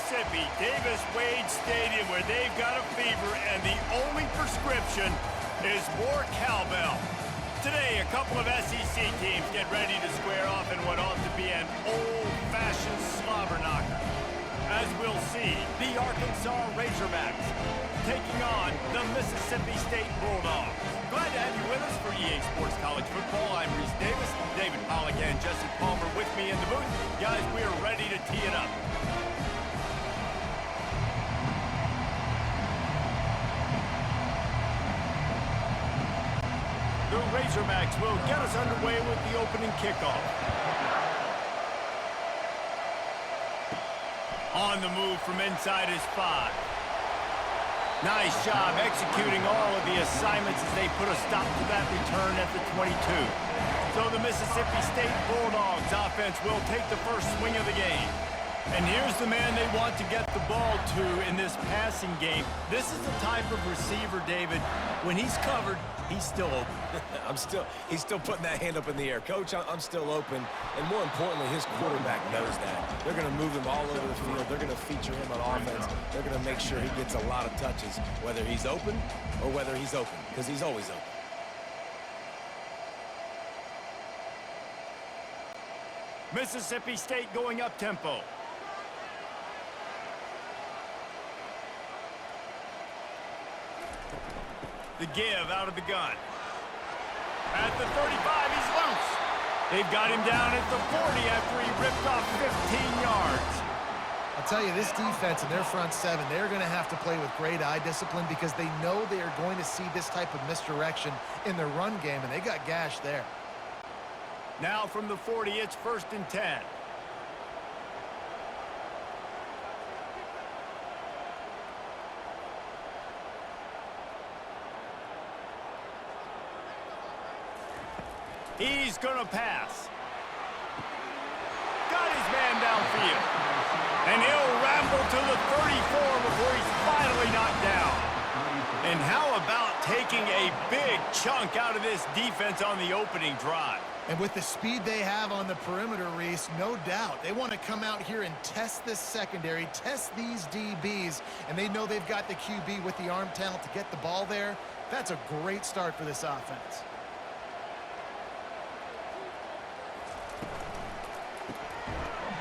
Mississippi, Davis-Wade Stadium, where they've got a fever, and the only prescription is more cowbell. Today, a couple of SEC teams get ready to square off in what ought to be an old-fashioned slobber knocker. As we'll see, the Arkansas Razorbacks taking on the Mississippi State Bulldogs. Glad to have you with us for EA Sports College Football. I'm Reese Davis, David Pollack and Jesse Palmer with me in the booth. Guys, we are ready to tee it up. The Razorbacks will get us underway with the opening kickoff. On the move from inside his 5. Nice job executing all of the assignments as they put a stop to that return at the 22. So the Mississippi State Bulldogs offense will take the first swing of the game. And here's the man they want to get the ball to in this passing game. This is the type of receiver, David, when he's covered, he's still open. He's still putting that hand up in the air. Coach, I'm still open. And more importantly, his quarterback knows that. They're going to move him all over the field. They're going to feature him on offense. They're going to make sure he gets a lot of touches, whether he's open or whether he's open, because he's always open. Mississippi State going up tempo. The give out of the gun. At the 35, he's loose. They've got him down at the 40 after he ripped off 15 yards. I'll tell you, this defense and their front seven, they're going to have to play with great eye discipline because they know they are going to see this type of misdirection in their run game, and they got gashed there. Now from the 40, it's 1st and 10. He's going to pass. Got his man downfield. And he'll ramble to the 34 before he's finally knocked down. And how about taking a big chunk out of this defense on the opening drive? And with the speed they have on the perimeter, Reese, no doubt, they want to come out here and test this secondary, test these DBs, and they know they've got the QB with the arm talent to get the ball there. That's a great start for this offense.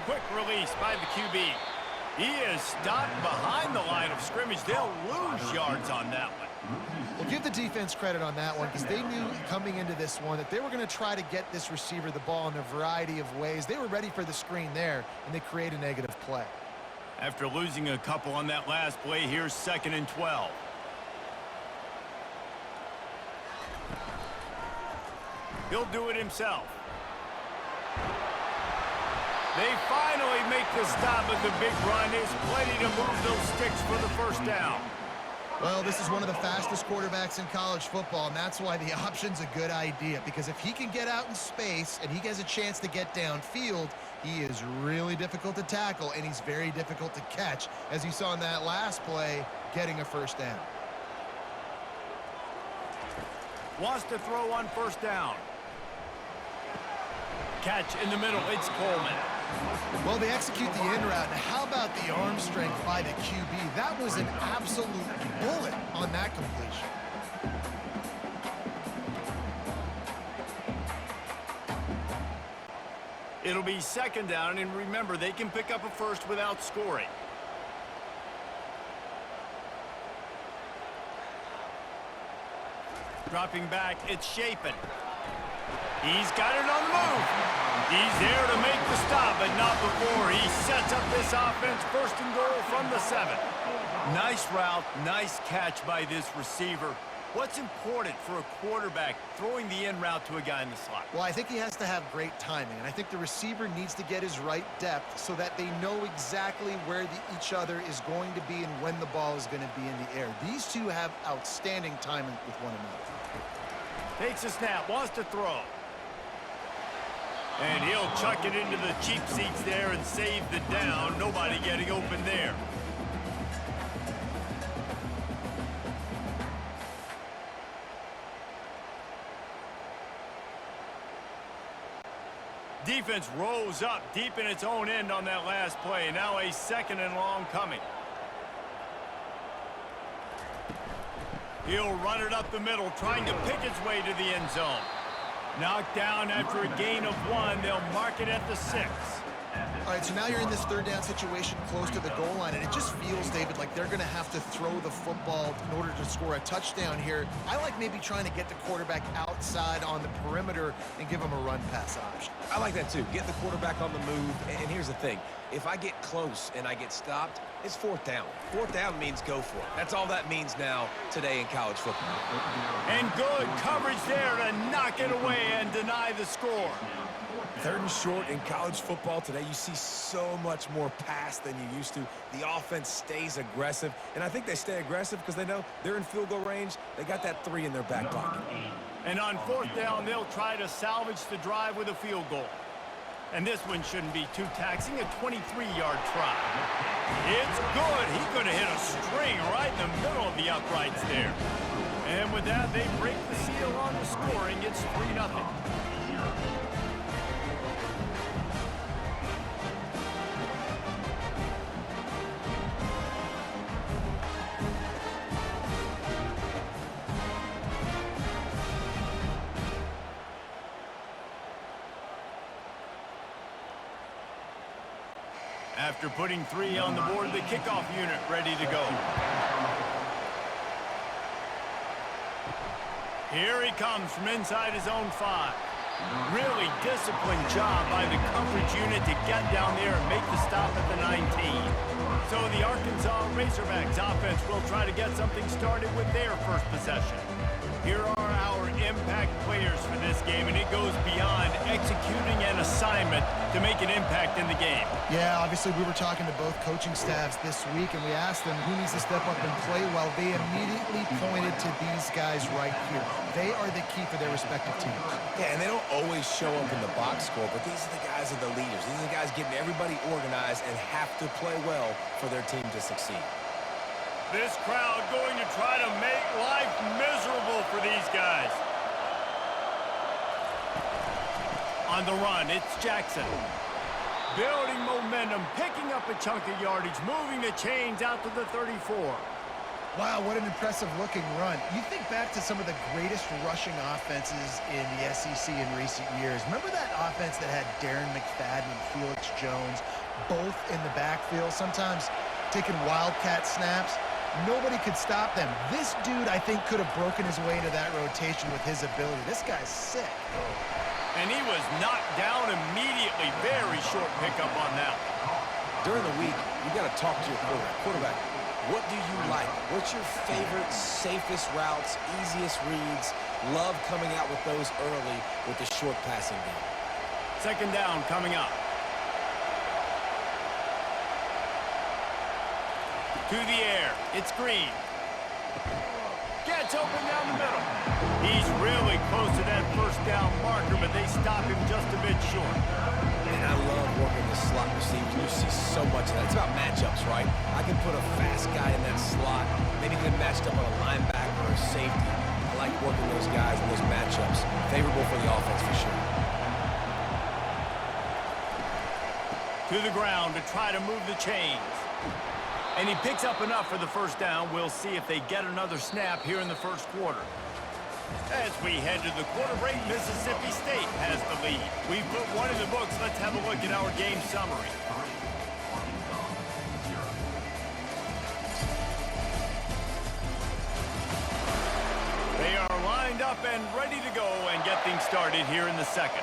Quick release by the QB. He is stopped behind the line of scrimmage. They'll lose yards on that one. Well, give the defense credit on that one because they knew coming into this one that they were going to try to get this receiver the ball in a variety of ways. They were ready for the screen there, and they create a negative play. After losing a couple on that last play, here's 2nd and 12. He'll do it himself. They finally make the stop, but the big run is plenty to move those sticks for the first down. Well, this is one of the fastest quarterbacks in college football, and that's why the option's a good idea, because if he can get out in space and he has a chance to get downfield, he is really difficult to tackle, and he's very difficult to catch, as you saw in that last play, getting a first down. Wants to throw on 1st down. Catch in the middle, it's Coleman. Well, they execute the in route. Now, how about the arm strength by the QB? That was an absolute bullet on that completion. It'll be 2nd down, and remember, they can pick up a first without scoring. Dropping back, it's Shapen. He's got it on the move. He's there to make the stop, but not before. He sets up this offense 1st and goal from the 7. Nice route, nice catch by this receiver. What's important for a quarterback throwing the in route to a guy in the slot? Well, I think he has to have great timing, and I think the receiver needs to get his right depth so that they know exactly where each other is going to be and when the ball is going to be in the air. These two have outstanding timing with one another. Takes a snap, wants to throw. And he'll chuck it into the cheap seats there and save the down. Nobody getting open there. defense rose up deep in its own end on that last play. Now a 2nd and long coming. He'll run it up the middle, trying to pick its way to the end zone. Knocked down after a gain of 1. They'll mark it at the 6. All right, so now you're in this 3rd down situation close to the goal line, and it just feels, David, like they're going to have to throw the football in order to score a touchdown here. I like maybe trying to get the quarterback outside on the perimeter and give him a run-pass option. I like that too. Get the quarterback on the move. And here's the thing. If I get close and I get stopped, it's 4th down. 4th down means go for it. That's all that means now today in college football. And good coverage there to knock it away and deny the score. 3rd and short in college football today. You see so much more pass than you used to. The offense stays aggressive, and I think they stay aggressive because they know they're in field goal range. They got that 3 in their back pocket. And on 4th down, they'll try to salvage the drive with a field goal. And this one shouldn't be too taxing, a 23-yard try. It's good. He could have hit a string right in the middle of the uprights there. And with that, they break the seal on the scoring. It's 3-0. After putting 3 on the board, the kickoff unit ready to go. Here he comes from inside his own 5. Really disciplined job by the coverage unit to get down there and make the stop at the 19. So the Arkansas Razorbacks offense will try to get something started with their first possession. Here are our impact players for this game, and it goes beyond executing an assignment to make an impact in the game. Yeah, obviously we were talking to both coaching staffs this week, and we asked them who needs to step up and play well. They immediately pointed to these guys right here. They are the key for their respective teams. Yeah, and they don't always show up in the box score, but these are the guys that are the leaders. These are the guys getting everybody organized and have to play well for their team to succeed. This crowd going to try to make life miserable for these guys. On the run, it's Jackson. Building momentum, picking up a chunk of yardage, moving the chains out to the 34. Wow, what an impressive-looking run. You think back to some of the greatest rushing offenses in the SEC in recent years. Remember that offense that had Darren McFadden and Felix Jones both in the backfield, sometimes taking wildcat snaps? Nobody could stop them. This dude, I think, could have broken his way into that rotation with his ability. This guy's sick. And he was knocked down immediately. Very short pickup on that. During the week, you got to talk to your quarterback. What do you like? What's your favorite, safest routes, easiest reads? Love coming out with those early with the short passing game. 2nd down coming up. To the air. It's Green. Gets open down the middle. He's really close to that 1st down marker, but they stop him just a bit short. And I love working the slot receivers. You see so much of that. It's about matchups, right? I can put a fast guy in that slot, maybe get matched up on a linebacker or a safety. I like working those guys in those matchups. Favorable for the offense for sure. To the ground to try to move the chains. And he picks up enough for the 1st down. We'll see if they get another snap here in the 1st quarter. As we head to the quarter break, Mississippi State has the lead. We've put one in the books. Let's have a look at our game summary. They are lined up and ready to go and get things started here in the 2nd.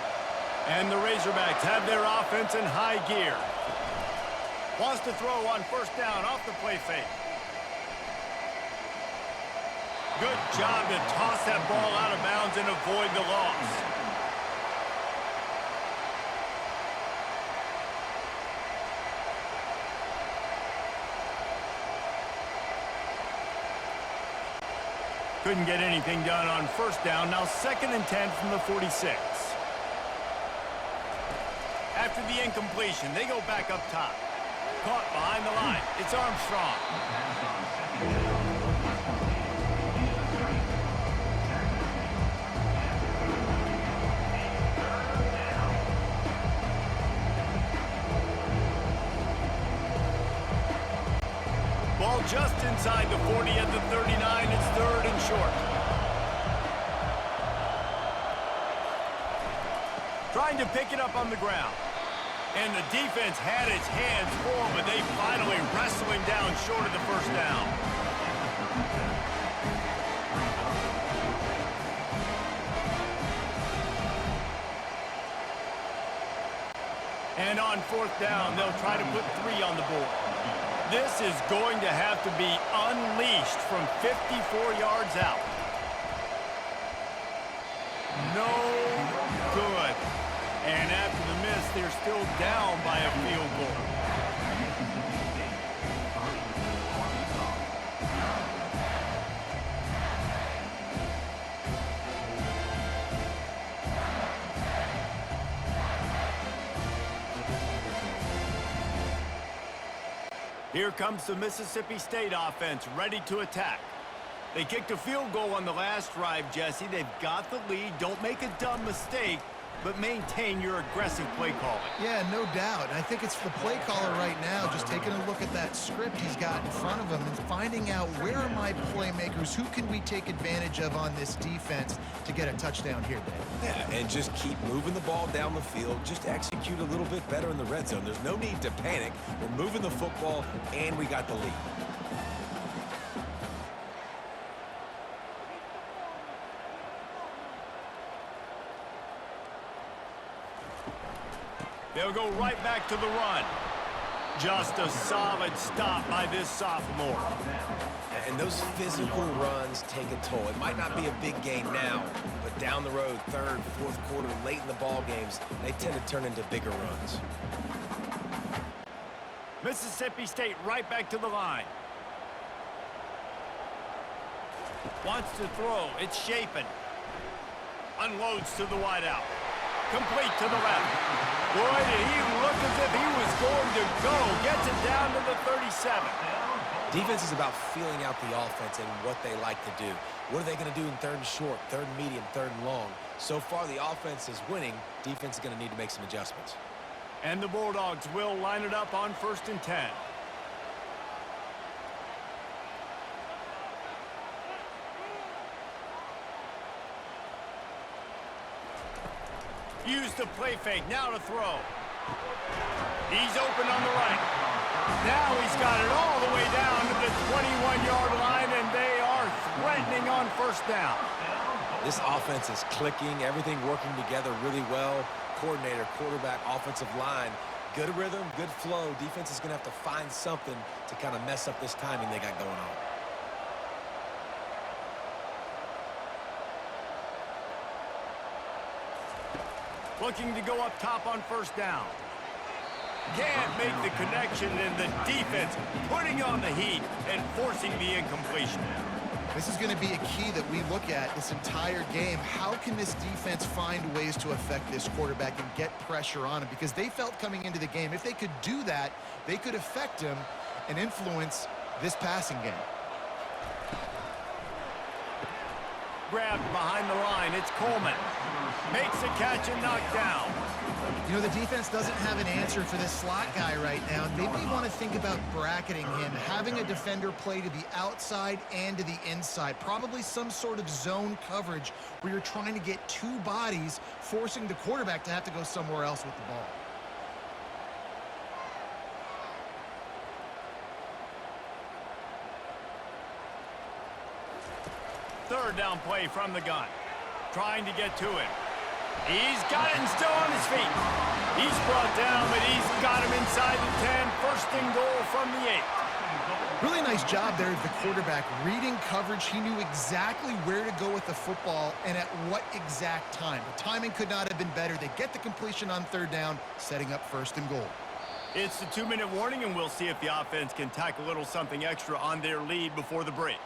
And the Razorbacks have their offense in high gear. Wants to throw on 1st down off the play fake. Good job to toss that ball out of bounds and avoid the loss. Couldn't get anything done on 1st down. Now 2nd and 10 from the 46. After the incompletion, they go back up top. Caught behind the line. It's Armstrong. Ball just inside the 40 at the 39. It's third and short. Trying to pick it up on the ground. And the defense had its hands full, but they finally wrestle him down short of the first down. And on fourth down, they'll try to put 3 on the board. This is going to have to be unleashed from 54 yards out. No good. And after the miss, they're still down by a field goal. Here comes the Mississippi State offense, ready to attack. They kicked a field goal on the last drive, Jesse. They've got the lead. Don't make a dumb mistake, but maintain your aggressive play calling. Yeah, no doubt. I think it's the play caller right now just taking a look at that script he's got in front of him and finding out where are my playmakers, who can we take advantage of on this defense to get a touchdown here, Dave. Yeah, and just keep moving the ball down the field. Just execute a little bit better in the red zone. There's no need to panic. We're moving the football, and we got the lead. They'll go right back to the run. Just a solid stop by this sophomore. And those physical runs take a toll. It might not be a big gain now, but down the road, third, fourth quarter, late in the ball games, they tend to turn into bigger runs. Mississippi State right back to the line. Wants to throw. It's Shapen. Unloads to the wideout. Complete to the left. Boy, did he look as if he was going to go. Gets it down to the 37. Defense is about feeling out the offense and what they like to do. What are they going to do in third and short, third and medium, third and long? So far, the offense is winning. Defense is going to need to make some adjustments. And the Bulldogs will line it up on 1st and 10. Use the play fake, now to throw. He's open on the right. Now he's got it all the way down to the 21-yard line, and they are threatening on first down. This offense is clicking, everything working together really well. Coordinator, quarterback, offensive line, good rhythm, good flow. Defense is going to have to find something to kind of mess up this timing they got going on. Looking to go up top on first down. Can't make the connection, and the defense putting on the heat and forcing the incompletion. This is going to be a key that we look at this entire game. How can this defense find ways to affect this quarterback and get pressure on him? Because they felt coming into the game, if they could do that, they could affect him and influence this passing game. Grabbed behind the line. It's Coleman. Makes a catch and knocked down. You know, the defense doesn't have an answer for this slot guy right now. They may want to think about bracketing him, having a defender play to the outside and to the inside. Probably some sort of zone coverage where you're trying to get two bodies, forcing the quarterback to have to go somewhere else with the ball. Third down play from the gun. Trying to get to him. He's got it and still on his feet. He's brought down, but he's got him inside the 10. First and goal from the 8. Really nice job there of the quarterback. Reading coverage, he knew exactly where to go with the football and at what exact time. The timing could not have been better. They get the completion on third down, setting up first and goal. It's the 2-minute warning, and we'll see if the offense can tack a little something extra on their lead before the break.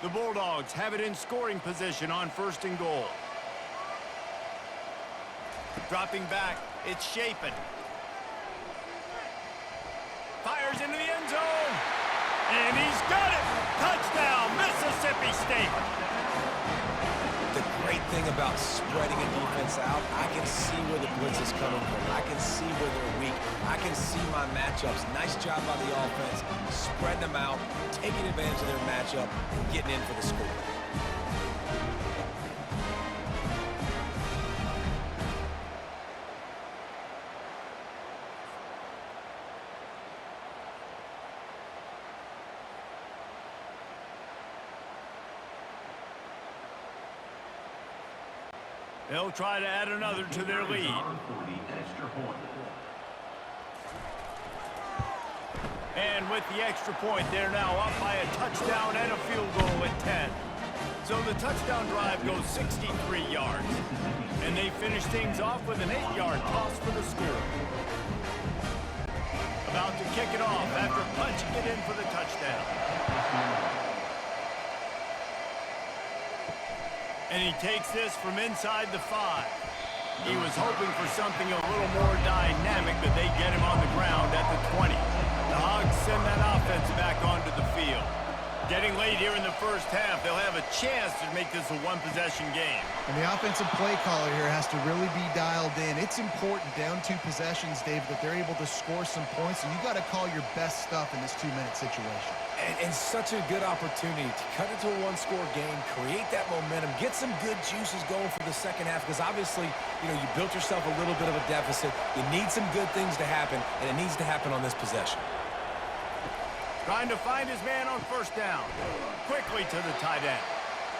The Bulldogs have it in scoring position on first and goal. Dropping back, it's Shapen. Fires into the end zone. And he's got it. Touchdown, Mississippi State. The great thing about spreading a defense out, I can see where the blitz is coming from. I can see where they're weak. I can see my matchups. Nice job by the offense, spreading them out, taking advantage of their matchup, and getting in for the score. They'll try to add another to their lead. And with the extra point, they're now up by a touchdown and a field goal at 10. So the touchdown drive goes 63 yards. And they finish things off with an 8-yard toss for the score. About to kick it off after punching it in for the touchdown. And he takes this from inside the 5. He was hoping for something a little more dynamic, but they get him on the ground at the 20. The Hogs send that offense back onto the field. Getting late here in the first half, they'll have a chance to make this a one-possession game. And the offensive play caller here has to really be dialed in. It's important down 2 possessions, Dave, that they're able to score some points, and you got to call your best stuff in this 2-minute situation. And such a good opportunity to cut into a one-score game, create that momentum, get some good juices going for the second half, because obviously, you know, you built yourself a little bit of a deficit. You need some good things to happen, and it needs to happen on this possession. Trying to find his man on first down. Quickly to the tight end.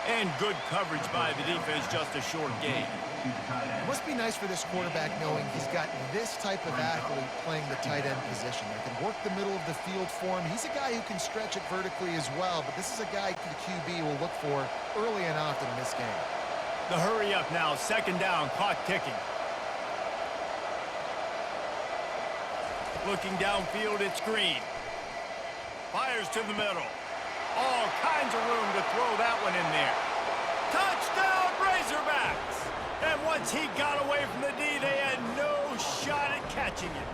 And good coverage by the defense, just a short gain. It must be nice for this quarterback knowing he's got this type of athlete playing the tight end position. They can work the middle of the field for him. He's a guy who can stretch it vertically as well, but this is a guy the QB will look for early and often in this game. The hurry up now, second down, clock ticking. Looking downfield, it's Green. Fires to the middle. All kinds of room to throw that one in there. Touchdown, Razorbacks! And once he got away from the D, they had no shot at catching him.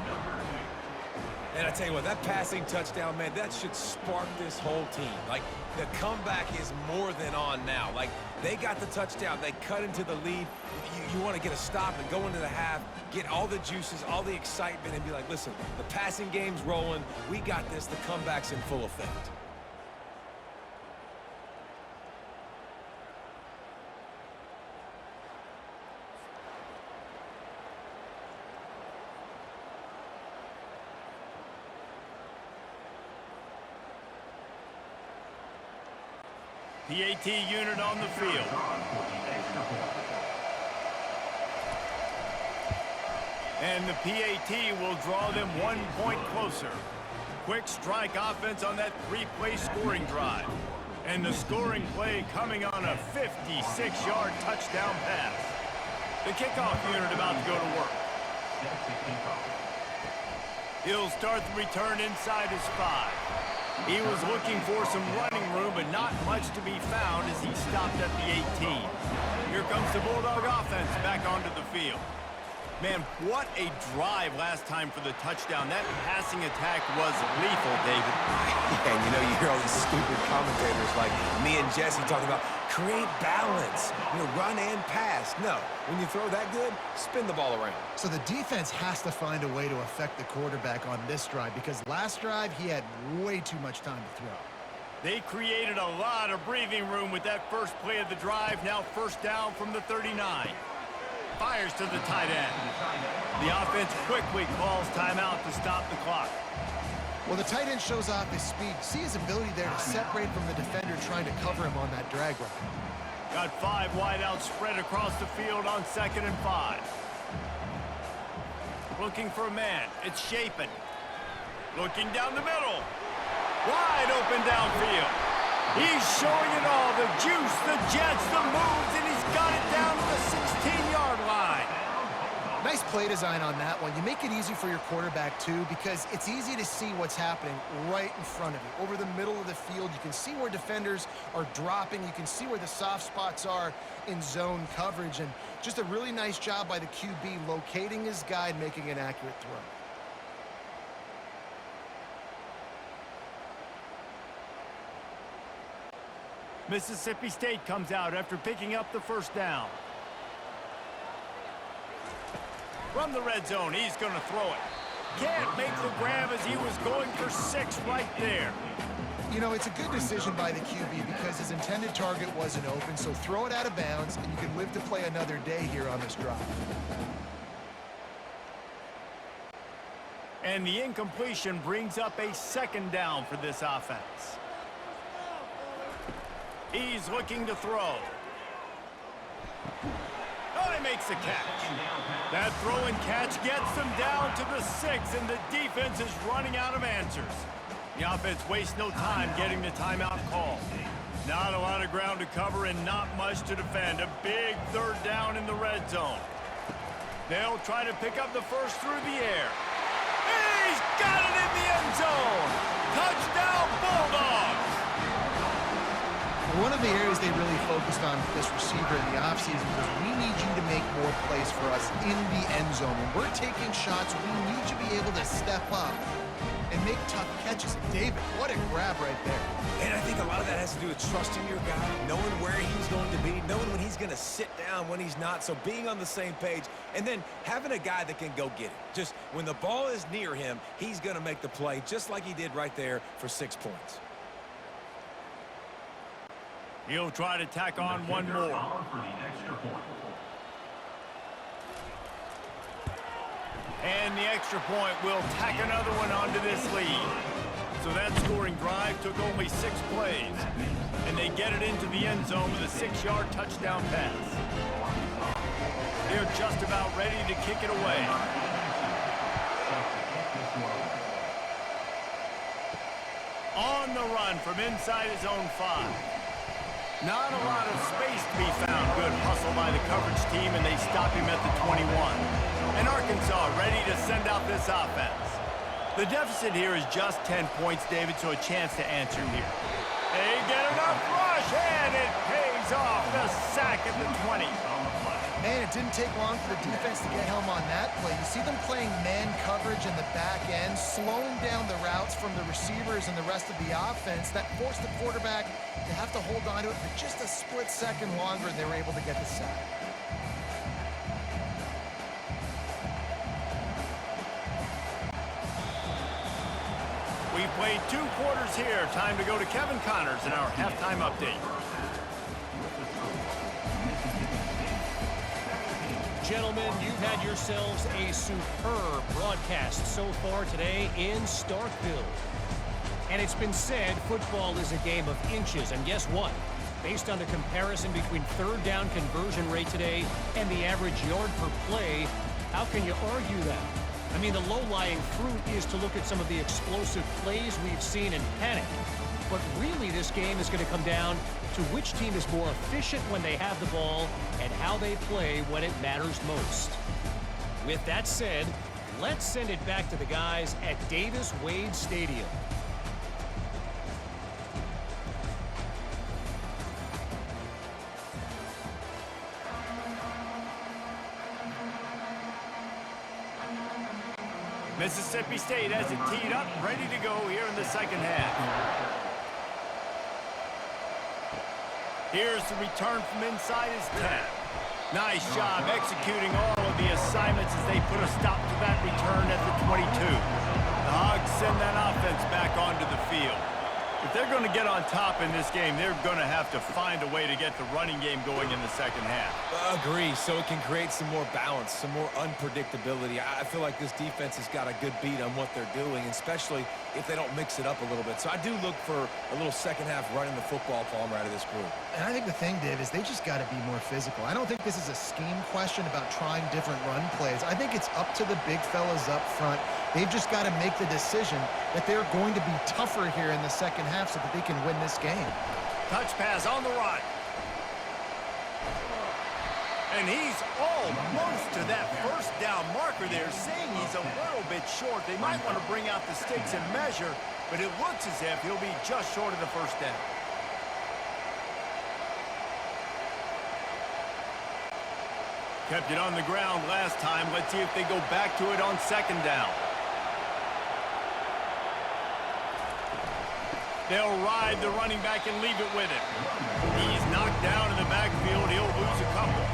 And I tell you what, that passing touchdown, man, that should spark this whole team. Like, the comeback is more than on now. Like, they got the touchdown. They cut into the lead. You want to get a stop and go into the half, get all the juices, all the excitement, and be like, listen, the passing game's rolling. We got this. The comeback's in full effect. PAT unit on the field. And the PAT will draw them 1 point closer. Quick strike offense on that 3-play scoring drive. And the scoring play coming on a 56-yard touchdown pass. The kickoff unit about to go to work. He'll start the return inside his 5. He was looking for some running room, but not much to be found as he stopped at the 18. Here comes the Bulldog offense back onto the field. Man, what a drive last time for the touchdown. That passing attack was lethal, David. Yeah, and you know, you hear all these stupid commentators like me and Jesse talking about create balance, you know, run and pass. No, when you throw that good, spin the ball around. So the defense has to find a way to affect the quarterback on this drive, because last drive he had way too much time to throw. They created a lot of breathing room with that first play of the drive. Now first down from the 39. Fires to the tight end. The offense quickly calls timeout to stop the clock. Well, the tight end shows off his speed. See his ability there to separate from the defender trying to cover him on that drag route. Got 5 wideouts spread across the field on 2nd and 5. Looking for a man. It's Shapen. Looking down the middle. Wide open downfield. He's showing it all. The juice, the jets, the moves, and he's got it down to the 16-yard line. Nice play design on that one. You make it easy for your quarterback, too, because it's easy to see what's happening right in front of you. Over the middle of the field, you can see where defenders are dropping. You can see where the soft spots are in zone coverage. And just a really nice job by the QB locating his guy and making an accurate throw. Mississippi State comes out after picking up the first down. From the red zone, he's going to throw it. Can't make the grab as he was going for 6 right there. You know, it's a good decision by the QB because his intended target wasn't open, so throw it out of bounds, and you can live to play another day here on this drive. And the incompletion brings up a 2nd down for this offense. He's looking to throw. Oh, he makes the catch. That throw and catch gets them down to the 6, and the defense is running out of answers. The offense wastes no time getting the timeout call. Not a lot of ground to cover and not much to defend. A big 3rd down in the red zone. They'll try to pick up the first through the air. He's got it in the end zone. Touchdown, Bulldogs. One of the areas they really focused on for this receiver in the offseason was we need you to make more plays for us in the end zone. When we're taking shots, we need you to be able to step up and make tough catches. David, what a grab right there. And I think a lot of that has to do with trusting your guy, knowing where he's going to be, knowing when he's going to sit down, when he's not, so being on the same page, and then having a guy that can go get it. Just when the ball is near him, he's going to make the play, just like he did right there for 6 points. He'll try to tack on one more. And the extra point will tack another one onto this lead. So that scoring drive took only 6 plays. And they get it into the end zone with a 6-yard touchdown pass. They're just about ready to kick it away. On the run from inside his own 5. Not a lot of space to be found. Good hustle by the coverage team, and they stop him at the 21. And Arkansas ready to send out this offense. The deficit here is just 10 points, David, so a chance to answer here. They get enough rush, and it pays off. The sack at the 20. Man, it didn't take long for the defense to get home on that play. You see them playing man coverage in the back end, slowing down the routes from the receivers and the rest of the offense. That forced the quarterback to have to hold on to it for just a split second longer, and they were able to get the sack. We've played 2 quarters here. Time to go to Kevin Connors in our halftime update. Gentlemen, you've had yourselves a superb broadcast so far today in Starkville. And it's been said football is a game of inches. And guess what? Based on the comparison between 3rd down conversion rate today and the average yard per play, how can you argue that? I mean, the low-lying fruit is to look at some of the explosive plays we've seen and panic. But really, this game is going to come down to which team is more efficient when they have the ball and how they play when it matters most. With that said, let's send it back to the guys at Davis-Wade Stadium. Mississippi State has it teed up, ready to go here in the second half. Here's the return from inside his 10. Nice job executing all of the assignments as they put a stop to that return at the 22. The Hogs send that offense back onto the field. If they're going to get on top in this game, they're going to have to find a way to get the running game going in the second half. Agree, so it can create some more balance, some more unpredictability. I feel like this defense has got a good beat on what they're doing, especially if they don't mix it up a little bit. So I do look for a little second half running the football Palmer out of this group. And I think the thing, Dave, is they just got to be more physical. I don't think this is a scheme question about trying different run plays. I think it's up to the big fellas up front. They've just got to make the decision that they're going to be tougher here in the second half so that they can win this game. Touch pass on the run. And he's almost to that first down marker there, saying he's a little bit short. They might want to bring out the sticks and measure, but it looks as if he'll be just short of the first down. Kept it on the ground last time. Let's see if they go back to it on second down. They'll ride the running back and leave it with him. He's knocked down in the backfield. He'll lose a couple.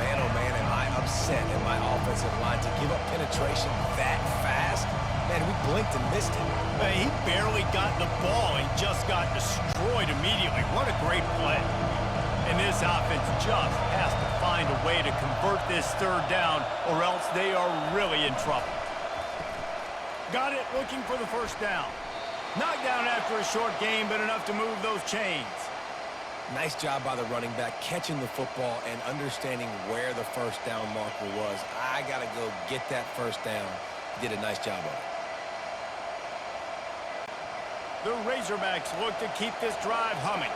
Man, oh man, am I upset at my offensive line to give up penetration that fast. Man, we blinked and missed it. He barely got the ball. He just got destroyed immediately. What a great play. And this offense just has to find a way to convert this third down, or else they are really in trouble. Got it, looking for the first down. Knocked down after a short game, but enough to move those chains. Nice job by the running back, catching the football and understanding where the first down marker was. I got to go get that first down. He did a nice job of it. The Razorbacks look to keep this drive humming.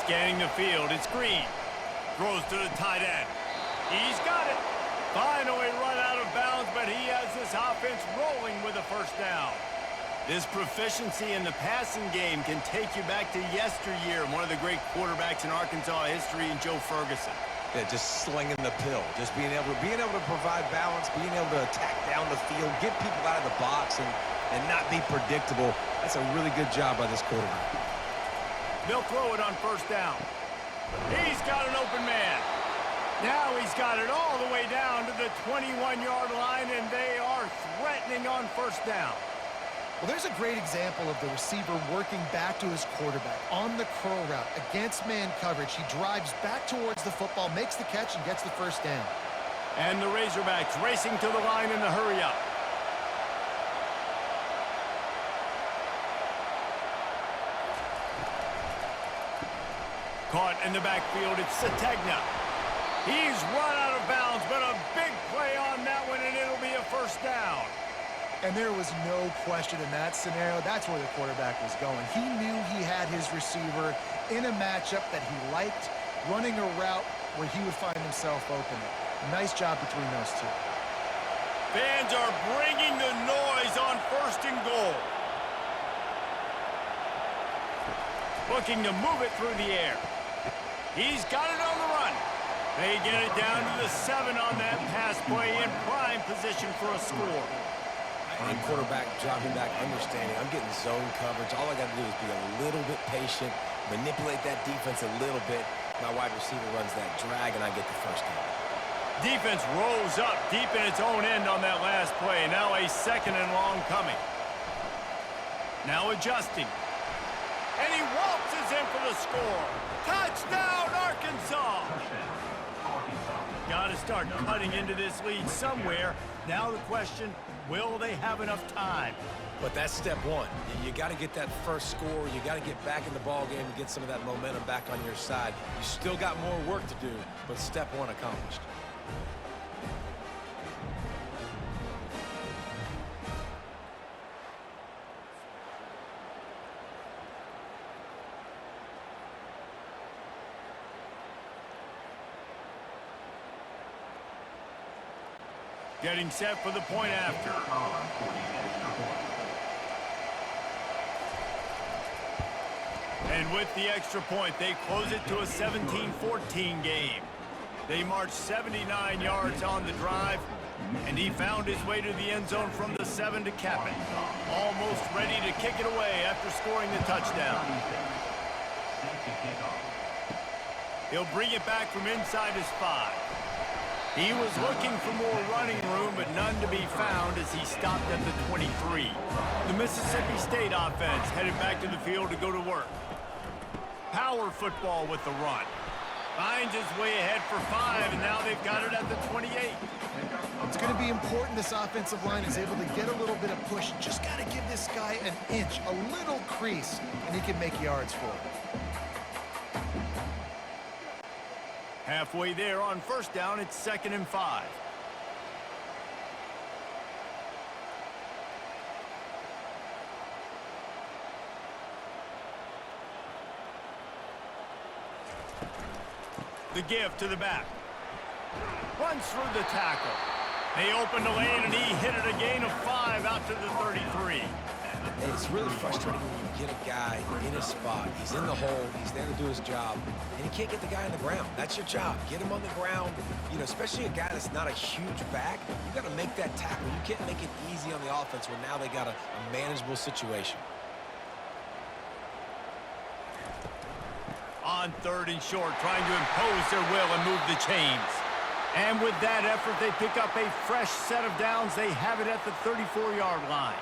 Scanning the field, it's Green. Throws to the tight end. He's got it. Finally run out of bounds, but he has this offense rolling with a first down. This proficiency in the passing game can take you back to yesteryear, one of the great quarterbacks in Arkansas history, in Joe Ferguson. Yeah, just slinging the pill, just being able to provide balance, being able to attack down the field, get people out of the box, and not be predictable. That's a really good job by this quarterback. They'll throw it on first down. He's got an open man. Now he's got it all the way down to the 21-yard line, and they are threatening on first down. Well, there's a great example of the receiver working back to his quarterback on the curl route against man coverage. He drives back towards the football, makes the catch, and gets the first down. And the Razorbacks racing to the line in the hurry-up. Caught in the backfield, it's Sategna. He's run out of bounds, but a big play on that one, and it'll be a first down. And there was no question in that scenario. That's where the quarterback was going. He knew he had his receiver in a matchup that he liked, running a route where he would find himself open. Nice job between those two. Fans are bringing the noise on first and goal. Looking to move it through the air. He's got it on the run. They get it down to the 7 on that pass play, in prime position for a score. And quarterback dropping back, understanding I'm getting zone coverage. All I got to do is be a little bit patient, manipulate that defense a little bit. My wide receiver runs that drag, and I get the first down. Defense rolls up deep in its own end on that last play. Now a second and long coming. Now adjusting. And he waltzes in for the score. Touchdown, Arkansas! Got to start cutting into this lead somewhere. Now the question, will they have enough time? But that's step one. You got to get that first score. You got to get back in the ball game and get some of that momentum back on your side. You still got more work to do, but step one accomplished. Getting set for the point after. And with the extra point, they close it to a 17-14 game. They marched 79 yards on the drive, and he found his way to the end zone from the 7 to cap it. Almost ready to kick it away after scoring the touchdown. He'll bring it back from inside his 5. He was looking for more running room, but none to be found as he stopped at the 23. The Mississippi State offense headed back to the field to go to work. Power football with the run. Finds his way ahead for 5, and now they've got it at the 28. It's going to be important this offensive line is able to get a little bit of push. Just got to give this guy an inch, a little crease, and he can make yards for it. Halfway there on first down, it's 2nd and 5. The give to the back. Runs through the tackle. They opened the lane, and he hit it a gain of 5 out to the 33. And it's really frustrating when you get a guy in his spot. He's in the hole. He's there to do his job. And you can't get the guy on the ground. That's your job. Get him on the ground. You know, especially a guy that's not a huge back. You got to make that tackle. You can't make it easy on the offense when now they got a manageable situation. On on 3rd and short, trying to impose their will and move the chains. And with that effort, they pick up a fresh set of downs. They have it at the 34-yard line.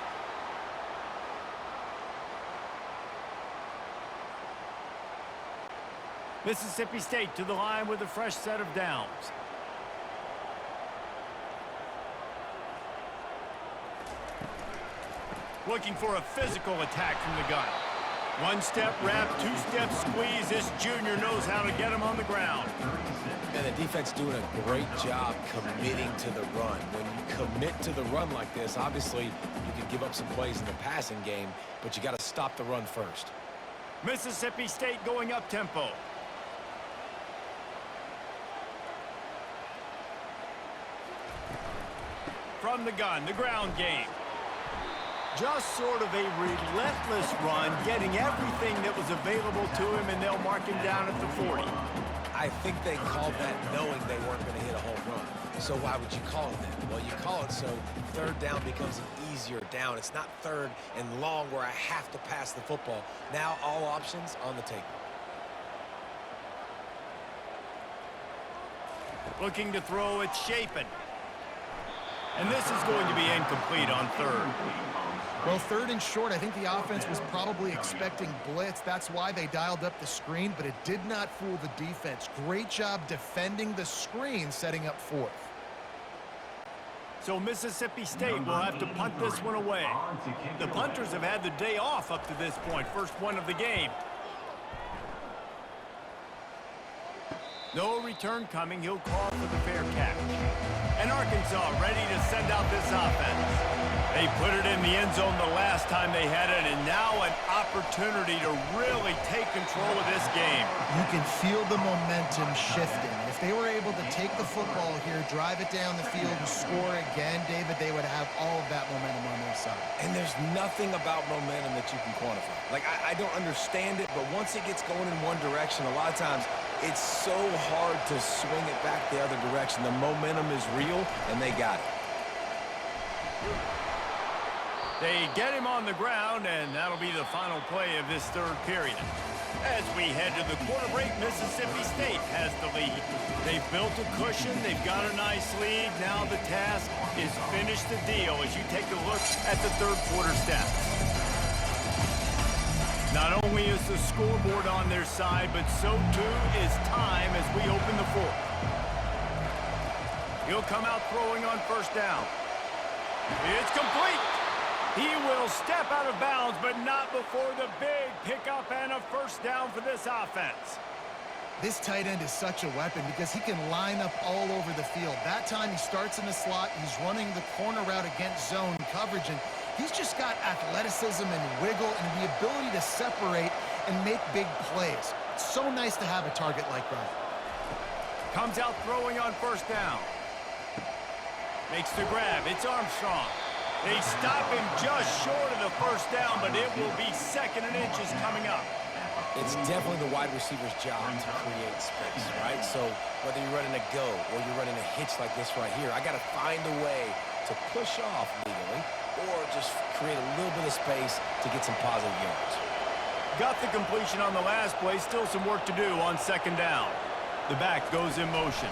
Mississippi State to the line with a fresh set of downs. Looking for a physical attack from the gun. One-step wrap, two-step squeeze. This junior knows how to get him on the ground. And the defense doing a great job committing to the run. When you commit to the run like this, obviously you can give up some plays in the passing game, but you got to stop the run first. Mississippi State going up-tempo. From the gun, the ground game. Just sort of a relentless run, getting everything that was available to him, and they'll mark him down at the 40. I think they called that knowing they weren't going to hit a home run. So why would you call it that? Well, you call it so 3rd down becomes an easier down. It's not 3rd and long where I have to pass the football. Now all options on the table. Looking to throw, it's Shapen. And this is going to be incomplete on 3rd. Well, 3rd and short, I think the offense was probably expecting blitz. That's why they dialed up the screen, but it did not fool the defense. Great job defending the screen, setting up 4th. So Mississippi State will have to punt this one away. The punters have had the day off up to this point. First one of the game. No return coming. He'll call for the fair catch. And Arkansas ready to send out this offense. They put it in the end zone the last time they had it, and now an opportunity to really take control of this game. You can feel the momentum shifting. If they were able to take the football here, drive it down the field, and score again, David, they would have all of that momentum on their side. And there's nothing about momentum that you can quantify. Like, I don't understand it, but once it gets going in one direction, a lot of times it's so hard to swing it back the other direction. The momentum is real, and they got it. They get him on the ground, and that'll be the final play of this 3rd period. As we head to the quarter break, Mississippi State has the lead. They've built a cushion. They've got a nice lead. Now the task is finish the deal as you take a look at the 3rd quarter stats. Not only is the scoreboard on their side, but so too is time as we open the 4th. He'll come out throwing on 1st down. It's complete. He will step out of bounds, but not before the big pickup and a 1st down for this offense. This tight end is such a weapon because he can line up all over the field. That time he starts in the slot, he's running the corner route against zone coverage, and he's just got athleticism and wiggle and the ability to separate and make big plays. It's so nice to have a target like that. Comes out throwing on 1st down. Makes the grab. It's Armstrong. They stop him just short of the 1st down, but it will be 2nd and inches coming up. It's definitely the wide receiver's job to create space, right? So whether you're running a go or you're running a hitch like this right here, I got to find a way to push off legally or just create a little bit of space to get some positive yards. Got the completion on the last play. Still some work to do on 2nd down. The back goes in motion.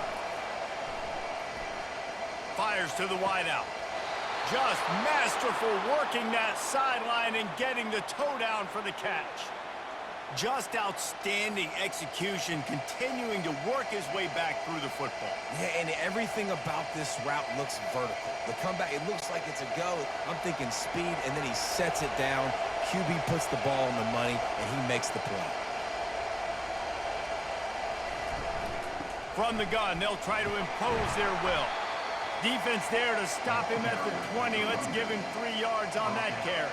Fires to the wideout. Just masterful working that sideline and getting the toe down for the catch. Just outstanding execution, continuing to work his way back through the football. Yeah, and everything about this route looks vertical. The comeback, it looks like it's a go. I'm thinking speed, and then he sets it down. QB puts the ball on the money, and he makes the play. From the gun, they'll try to impose their will. Defense there to stop him at the 20. Let's give him 3 yards on that carry.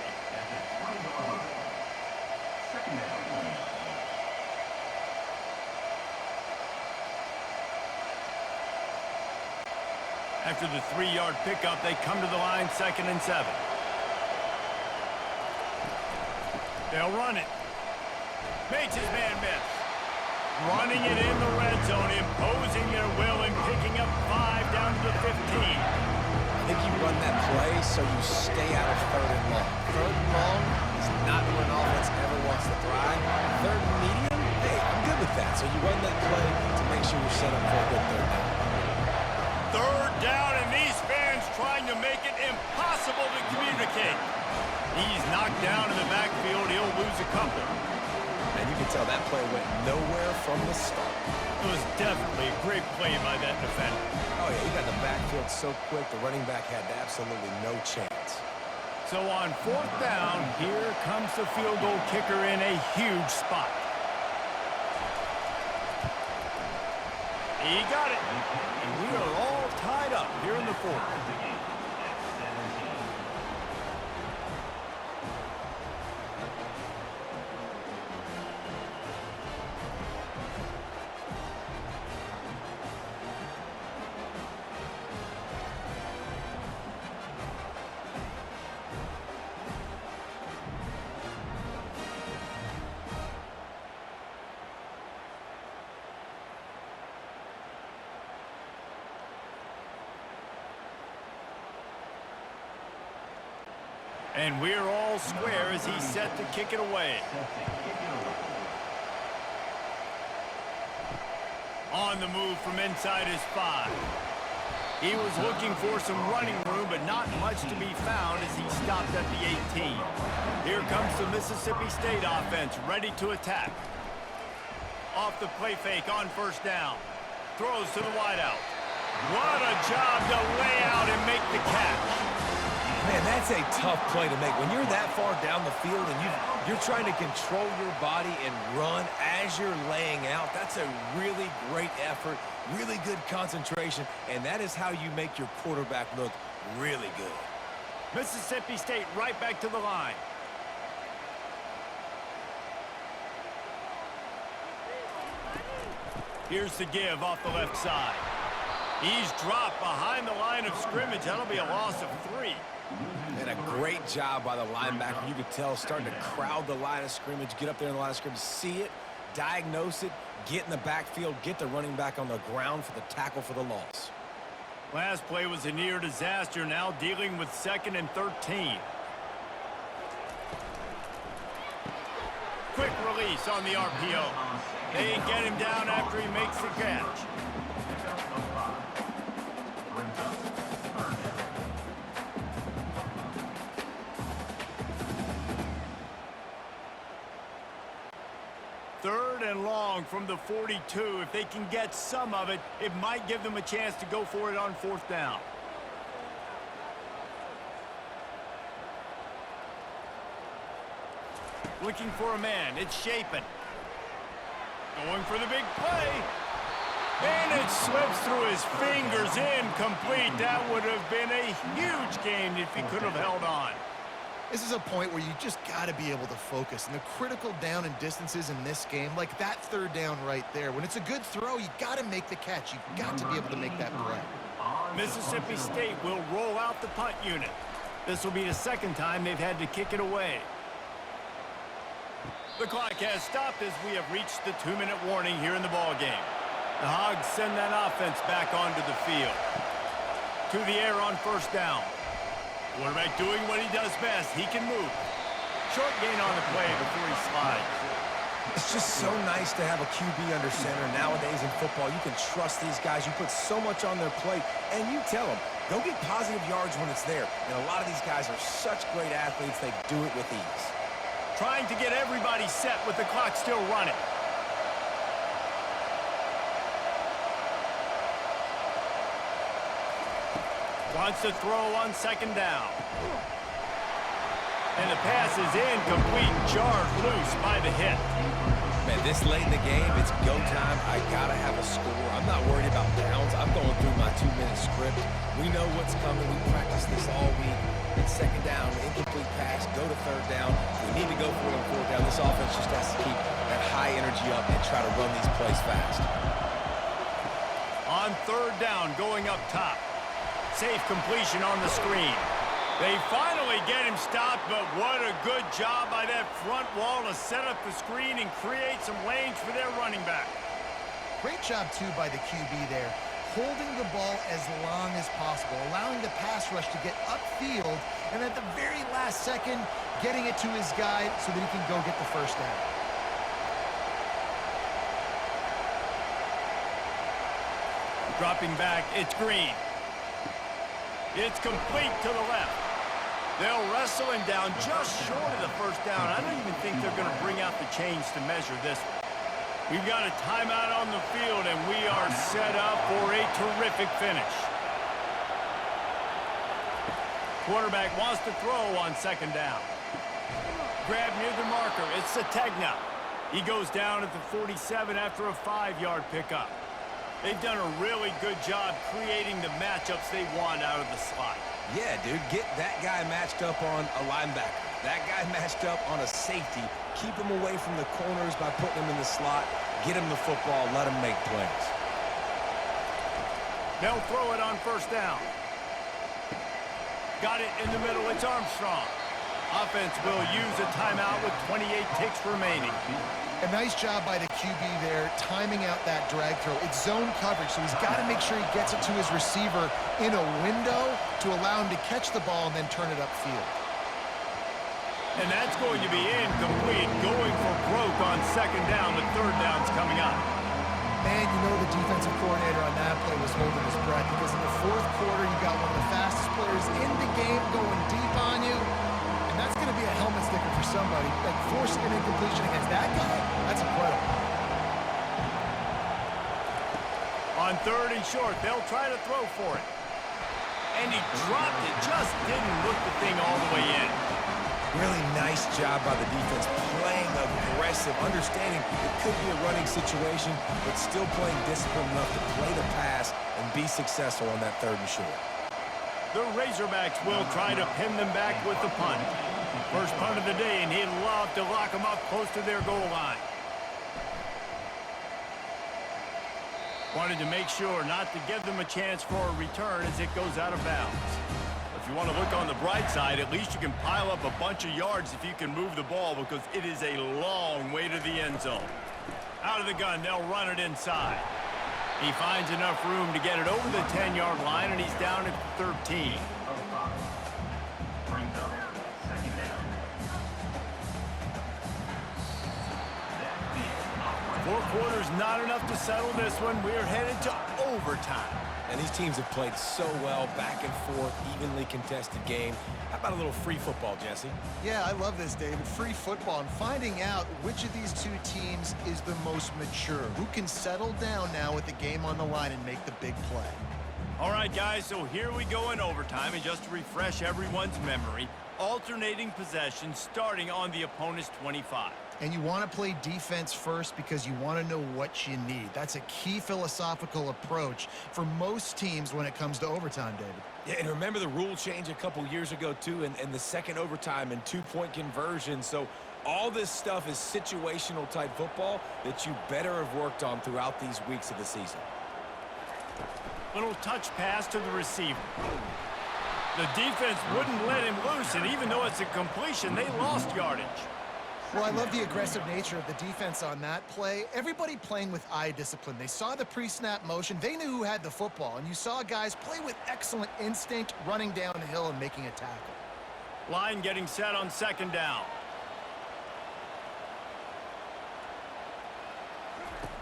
After the 3-yard pickup, they come to the line, 2nd and 7. They'll run it. Makes his man miss. Running it in the red zone, imposing their will and picking up 5 down to the 15. I think you run that play so you stay out of 3rd and long. 3rd and long is not where an offense ever wants to thrive. 3rd and medium, hey, I'm good with that. So you run that play to make sure you're set up for a good third down. Third down, and these fans trying to make it impossible to communicate. He's knocked down in the backfield. He'll lose a couple. And you can tell that play went nowhere from the start. It was definitely a great play by that defender. Oh, yeah, he got the backfield so quick, the running back had absolutely no chance. So on fourth down, here comes the field goal kicker in a huge spot. He got it. And we are all tied up here in the fourth. And we're all square as he's set to kick it away. On the move from inside his 5. He was looking for some running room, but not much to be found as he stopped at the 18. Here comes the Mississippi State offense, ready to attack. Off the play fake on first down. Throws to the wideout. What a job to lay out and make the catch. Man, that's a tough play to make. When you're that far down the field and you're trying to control your body and run as you're laying out, that's a really great effort, really good concentration, and that is how you make your quarterback look really good. Mississippi State right back to the line. Here's the give off the left side. He's dropped behind the line of scrimmage. That'll be a loss of 3. And a great job by the linebacker. You could tell starting to crowd the line of scrimmage, get up there in the line of scrimmage, see it, diagnose it, get in the backfield, get the running back on the ground for the tackle for the loss. Last play was a near disaster, now dealing with 2nd and 13. Quick release on the RPO. They get him down after he makes the catch. Third and long from the 42. If they can get some of it, it might give them a chance to go for it on fourth down. Looking for a man. It's Shapen. Going for the big play. And it slips through his fingers, incomplete. That would have been a huge game if he could have held on. This is a point where you just got to be able to focus. And the critical down and distances in this game, like that third down right there, when it's a good throw, you got to make the catch. You've got to be able to make that play. Mississippi State will roll out the punt unit. This will be the 2nd time they've had to kick it away. The clock has stopped as we have reached the 2-minute warning here in the ballgame. The Hogs send that offense back onto the field. To the air on first down. Quarterback doing what he does best. He can move. Short gain on the play before he slides. It's just so nice to have a QB under center. Nowadays in football, you can trust these guys. You put so much on their plate, and you tell them, go get positive yards when it's there. And a lot of these guys are such great athletes, they do it with ease. Trying to get everybody set with the clock still running. Wants to throw on 2nd down. And the pass is incomplete, jarred loose by the hit. Man, this late in the game, it's go time. I got to have a score. I'm not worried about downs. I'm going through my 2-minute script. We know what's coming. We practiced this all week. It's 2nd down, incomplete pass, go to 3rd down. We need to go for it on 4th down. This offense just has to keep that high energy up and try to run these plays fast. On 3rd down, going up top. Safe completion on the screen. They finally get him stopped, but what a good job by that front wall to set up the screen and create some lanes for their running back. Great job, too, by the QB there. Holding the ball as long as possible, allowing the pass rush to get upfield, and at the very last second, getting it to his guy so that he can go get the first down. Dropping back, it's Green. It's complete to the left. They'll wrestle him down just short of the first down. I don't even think they're going to bring out the chains to measure this one. We've got a timeout on the field, and we are set up for a terrific finish. Quarterback wants to throw on second down. Grab near the marker. It's Sategna. He goes down at the 47 after a 5-yard pickup. They've done a really good job creating the matchups they want out of the slot. Yeah, dude, get that guy matched up on a linebacker. That guy matched up on a safety. Keep him away from the corners by putting him in the slot. Get him the football. Let him make plays. They'll throw it on first down. Got it in the middle. It's Armstrong. Offense will use a timeout with 28 ticks remaining. A nice job by the QB there, timing out that drag throw. It's zone coverage, so he's got to make sure he gets it to his receiver in a window to allow him to catch the ball and then turn it upfield. And that's going to be incomplete, going for broke on second down. The third down's coming up. Man, you know the defensive coordinator on that play was holding his breath because in the fourth quarter, you got one of the fastest players in the game going deep on you. And that's going to be a helmet sticker for somebody. Like forcing an incompletion against that guy, that's incredible. On third and short, they'll try to throw for it. And he dropped it, just didn't look the thing all the way in. Really nice job by the defense, playing aggressive, understanding it could be a running situation, but still playing disciplined enough to play the pass and be successful on that third and short. The Razorbacks will try to pin them back with the punt. First punt of the day, and he'd love to lock them up close to their goal line. Wanted to make sure not to give them a chance for a return as it goes out of bounds. If you want to look on the bright side, at least you can pile up a bunch of yards if you can move the ball because it is a long way to the end zone. Out of the gun, they'll run it inside. He finds enough room to get it over the 10-yard line, and he's down at 13. Four quarters not enough to settle this one. We're headed to overtime. And these teams have played so well, back and forth, evenly contested game. How about a little free football, Jesse? Yeah, I love this, David. Free football and finding out which of these two teams is the most mature. Who can settle down now with the game on the line and make the big play? All right, guys, so here we go in overtime. And just to refresh everyone's memory, alternating possession starting on the opponent's 25. And you want to play defense first because you want to know what you need. That's a key philosophical approach for most teams when it comes to overtime, David. Yeah, and remember the rule change a couple years ago, too, and the second overtime and two-point conversion. So all this stuff is situational type football that you better have worked on throughout these weeks of the season. Little touch pass to the receiver. The defense wouldn't let him loose, and even though it's a completion, they lost yardage. Well, I love the aggressive nature of the defense on that play. Everybody playing with eye discipline. They saw the pre-snap motion. They knew who had the football, and you saw guys play with excellent instinct, running downhill and making a tackle. Line getting set on second down.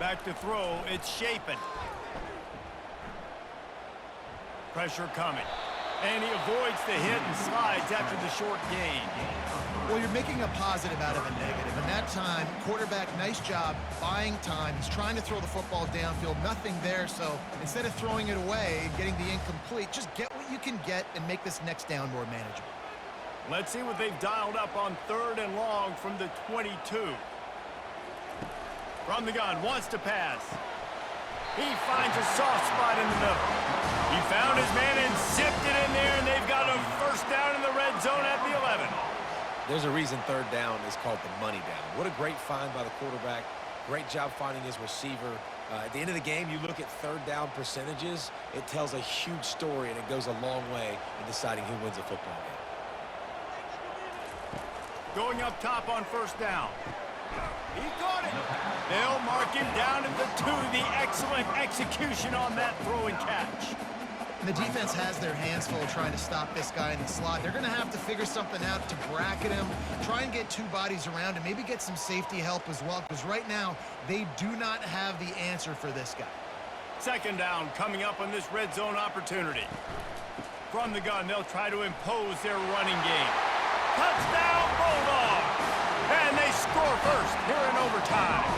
Back to throw, it's Shapen. Pressure coming. And he avoids the hit and slides after the short gain. Well, you're making a positive out of a negative. And that time, quarterback, nice job buying time. He's trying to throw the football downfield. Nothing there. So instead of throwing it away and getting the incomplete, just get what you can get and make this next down more manageable. Let's see what they've dialed up on third and long from the 22. From the gun, wants to pass. He finds a soft spot in the middle. He found his man and zipped it in there, and they've got a first down in the red zone at the 11. There's a reason third down is called the money down. What a great find by the quarterback. Great job finding his receiver. At the end of the game, you look at third down percentages. It tells a huge story, and it goes a long way in deciding who wins a football game. Going up top on first down. He got it. They'll mark him down at the 2. The excellent execution on that throw and catch. And the defense has their hands full trying to stop this guy in the slot. They're going to have to figure something out to bracket him, try and get two bodies around him, maybe get some safety help as well, because right now they do not have the answer for this guy. Second down coming up on this red zone opportunity. From the gun, they'll try to impose their running game. Touchdown, Bulldogs! And they score first here in overtime.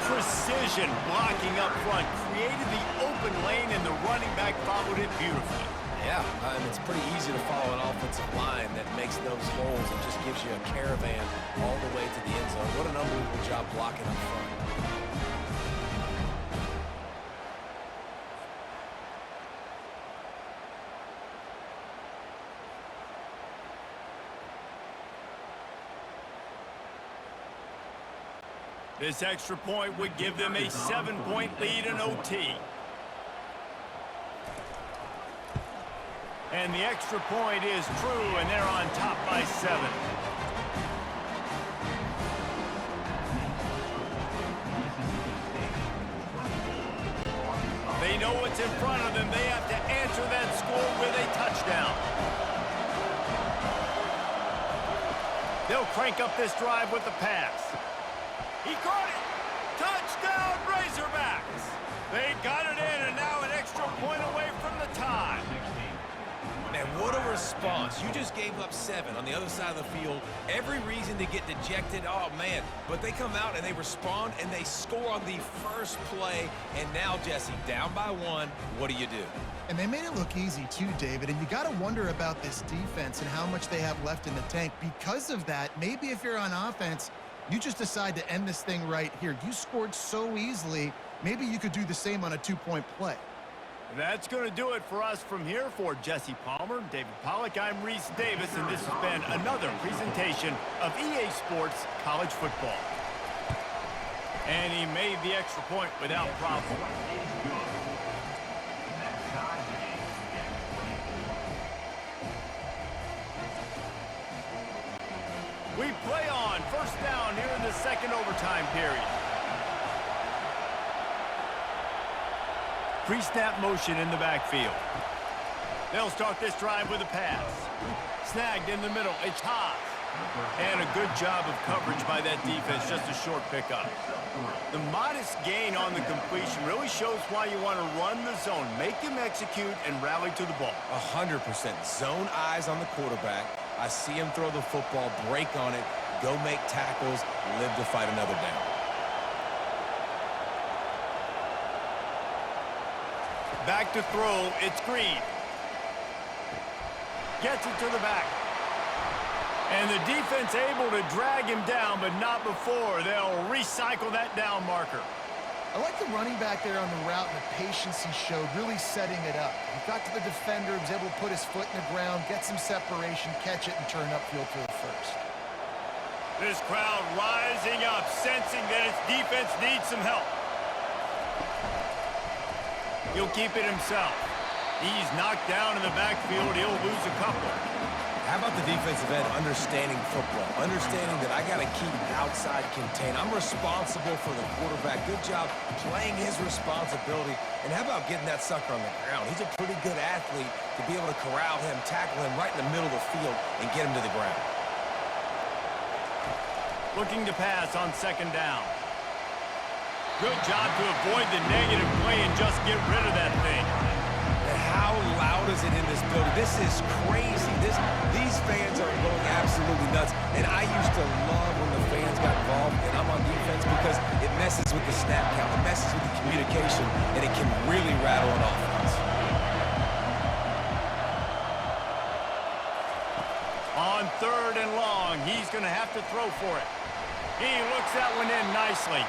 Precision blocking up front created the open lane, and the running back followed it beautifully. Yeah, it's pretty easy to follow an offensive line that makes those holes and just gives you a caravan all the way to the end zone. What an unbelievable job blocking up front. This extra point would give them a 7-point lead in OT. And the extra point is true, and they're on top by 7. They know what's in front of them. They have to answer that score with a touchdown. They'll crank up this drive with the pass. He caught it. Touchdown, Razorbacks. They got it in, and now an extra point away from the tie. Man, what a response. You just gave up 7 on the other side of the field. Every reason to get dejected. Oh, man. But they come out and they respond and they score on the first play. And now, Jesse, down by 1, what do you do? And they made it look easy too, David. And you got to wonder about this defense and how much they have left in the tank. Because of that, maybe if you're on offense, you just decide to end this thing right here. You scored so easily. Maybe you could do the same on a 2-point play. That's going to do it for us from here. For Jesse Palmer, David Pollack, I'm Reese Davis, and this has been another presentation of EA Sports College Football. And he made the extra point without problem. We play on first down here in the second overtime period. Pre-snap motion in the backfield. They'll start this drive with a pass. Snagged in the middle. It's Haas. And a good job of coverage by that defense. Just a short pickup. The modest gain on the completion really shows why you want to run the zone. Make him execute and rally to the ball. 100%. Zone eyes on the quarterback. I see him throw the football, break on it, go make tackles, live to fight another down. Back to throw, it's Green. Gets it to the back. And the defense able to drag him down, but not before. They'll recycle that down marker. I like the running back there on the route and the patience he showed, really setting it up. He got to the defender, was able to put his foot in the ground, get some separation, catch it, and turn upfield for the first. This crowd rising up, sensing that its defense needs some help. He'll keep it himself. He's knocked down in the backfield. He'll lose a couple. How about the defensive end understanding football, understanding that I got to keep outside contained. I'm responsible for the quarterback. Good job playing his responsibility. And how about getting that sucker on the ground? He's a pretty good athlete to be able to corral him, tackle him right in the middle of the field, and get him to the ground. Looking to pass on second down. Good job to avoid the negative play and just get rid of that thing. And how loud is it in this building? This is crazy. These fans are going absolutely nuts. And I used to love when the fans got involved, and I'm on defense because it messes with the snap count, it messes with the communication, and it can really rattle an offense. On third and long, he's going to have to throw for it. He looks that one in nicely.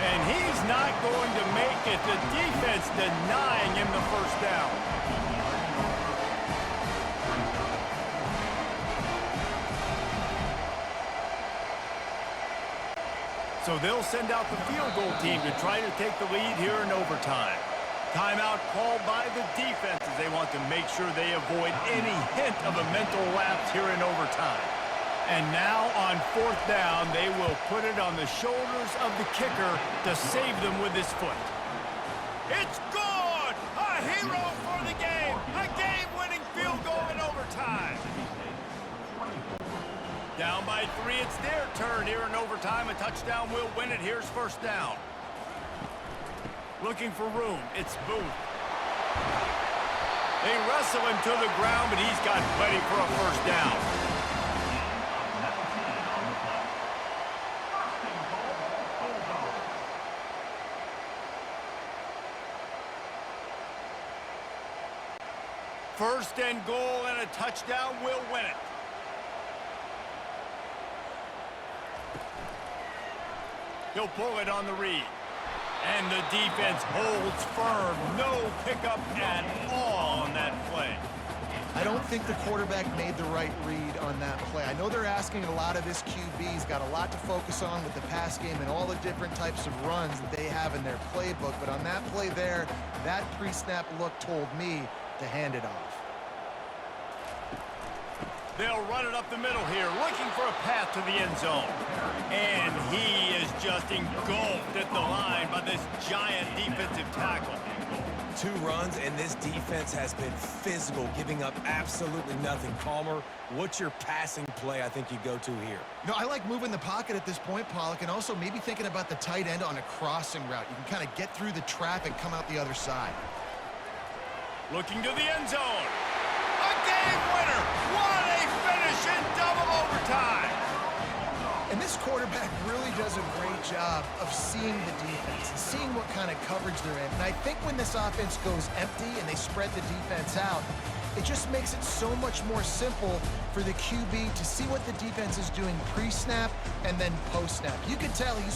And he's not going to make it. The defense denying him the first down. So they'll send out the field goal team to try to take the lead here in overtime. Timeout called by the defense as they want to make sure they avoid any hint of a mental lapse here in overtime. And now on fourth down, they will put it on the shoulders of the kicker to save them with his foot. It's good! A hero for the game! A game-winning field goal in overtime! Down by 3, it's their turn here in overtime. A touchdown will win it. Here's first down. Looking for room. It's Booth. They wrestle him to the ground, but he's got plenty for a first down. First and goal and a touchdown will win it. He'll pull it on the read. And the defense holds firm. No pickup at all on that play. I don't think the quarterback made the right read on that play. I know they're asking a lot of this QB. He's got a lot to focus on with the pass game and all the different types of runs that they have in their playbook. But on that play there, that pre-snap look told me to hand it off. They'll run it up the middle here, looking for a path to the end zone. And he is just engulfed at the line by this giant defensive tackle. 2 runs, and this defense has been physical, giving up absolutely nothing. Palmer, what's your passing play I think you go to here? No, I like moving the pocket at this point, Pollock, and also maybe thinking about the tight end on a crossing route. You can kind of get through the traffic, come out the other side. Looking to the end zone. A game winner. What a finish in double overtime. And this quarterback really does a great job of seeing the defense and seeing what kind of coverage they're in. And I think when this offense goes empty and they spread the defense out, it just makes it so much more simple for the QB to see what the defense is doing pre-snap and then post-snap. You can tell he's